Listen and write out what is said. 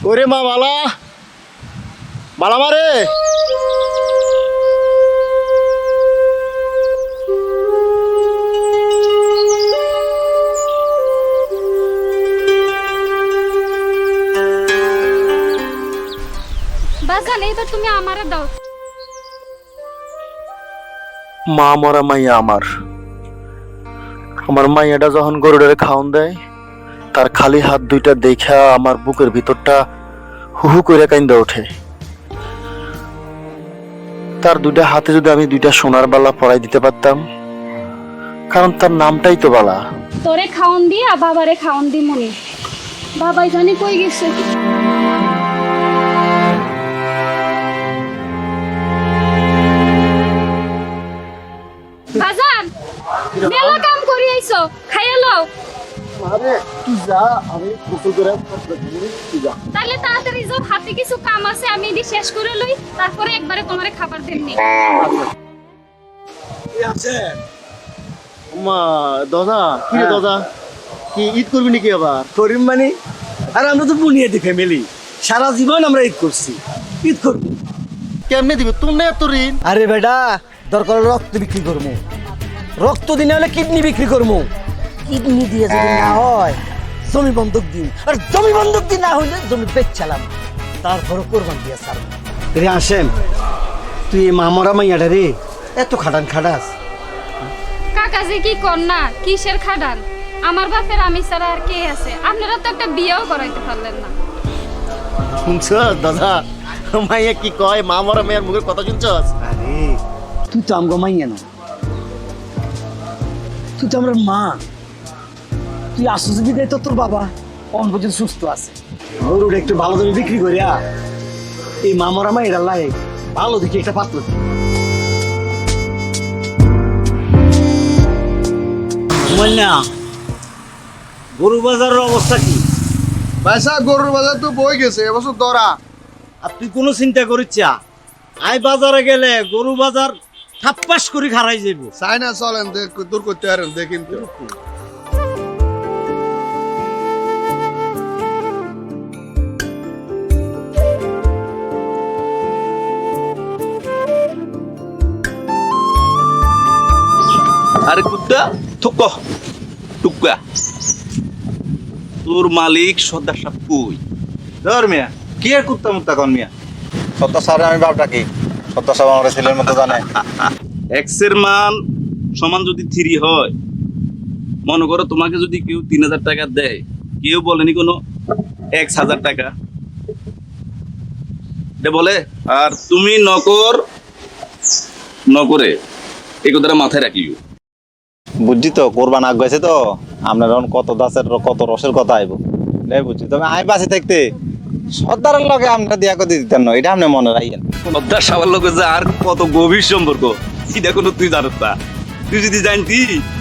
ওরে মা বালা বালা মারে বাজান এইবার তুমি আমারে দাও। মা মরা মাইয়া আমার মাইয়াটা যখন গরুটারে খাওন দেয় তার খালি হাত দুইটা দেখা আমার বুকের ভিতরটা হুহু করে কাইন্দা ওঠে। তার দুইটা হাতে যদি আমি দুইটা সোনার বালা পরাই দিতে পারতাম, কারণ তার নামটাই তো বালা। তোরে খাওন দিয়া বাবারে খাওন দি মনি। বাবাই জানি কই গেছে। বাজান মেলা কাম করি আইছো, খাইয়া লও। আরে তুই যা, আমি গোসল করে তুই যা। তাহলে তাড়াতাড়ি যাও, হাতে কিছু কাম আছে আমি এটি শেষ করে লই, তারপরে একবারে তোমারে খাবার দেননি। মা দাদা কি রে দাদা, কি ঈদ করবি নাকি আবার? করিম মানে আর আমরা তো বুনিয়াদি ফ্যামিলি, সারা জীবন আমরা ঈদ করছি, ঈদ করবো। কেমনে দিবি তোর না এত ঋণ? আরে বেটা দরকার হলে রক্ত বিক্রি করবো, রক্ত দিনে হলে কিডনি বিক্রি করবো, কিডনি দিয়ে যদি না হয় জমি বন্ধক দিন, আর জমি বন্ধক দিন না হইলে জমি বেচালাম, তারপরে কোরবান দিয়ে ছাড়বো। রে আসেন, তুই এই মামরা মাইয়াটা রে এত খাটান খাটাস। কাকাজি কি কর না, কিসের খাডান? আমার বাপের আমি ছাড়া আর কে আছে? আপনারা তো একটা বিয়েও করাইতে পারলেন না। শুনছ দাদা, মাইয়া কি কয়? মা মরা মাইয়ার মুখের কথা শুনছস? আরে তুই তো আমগো মাইয়া না, তুই তো আমার মা। তুই আসো যদি দেয় তো তোর বাবা অন পর্যন্ত সুস্থ আছে, গরুটা একটু ভালো করে বিক্রি করিয়া এই মামরা মা এরা লাই ভালো দেখি একটা পাত্র দি। না গরু বাজারের অবস্থা কি? পয়সা গরুর বাজার তো বই গেছে এবছর ধরা। আর তুই কোনো চিন্তা করিস আই বাজারে গেলে গরু বাজার ঠাপ্পাস করে খারাই যাইব। চাই না চলেন দূর করতে পারেন দেখিন তো। আরে কুত্তা থুক টুকা, তোর মালিক সর্দার সাহেব কই? ধর মিয়া কি আর কুত্তা মুত্তা কন মিয়া, সত্য সাহেব আমি বাপটা কি সত্য সাহেব আমার ছেলের মতো জানে। এক্সের মান সমান যদি 3 হয়, মনে করো তোমাকে যদি কেউ 3000 টাকা দেয়, কেউ বলেনি কোনো 1000 টাকা এটা বলে, আর তুমি নকরে এই কথাটা মাথায় রাখিও। বুঝছি তো কোরবান আগ গেছে তো, আপনার এখন কত দাসের কত রসের কথা আইব এটাই বুঝছি। তবে আমি বাসে থাকতে সর্দারের লগে আমরা দিয়া করে দিতেন না, এটা আপনি মনে রাখেন। সর্দার সাহেবের লোক যে আর কত গভীর সম্পর্ক এটা কোনো তুই জানত না। তুই যদি জানতি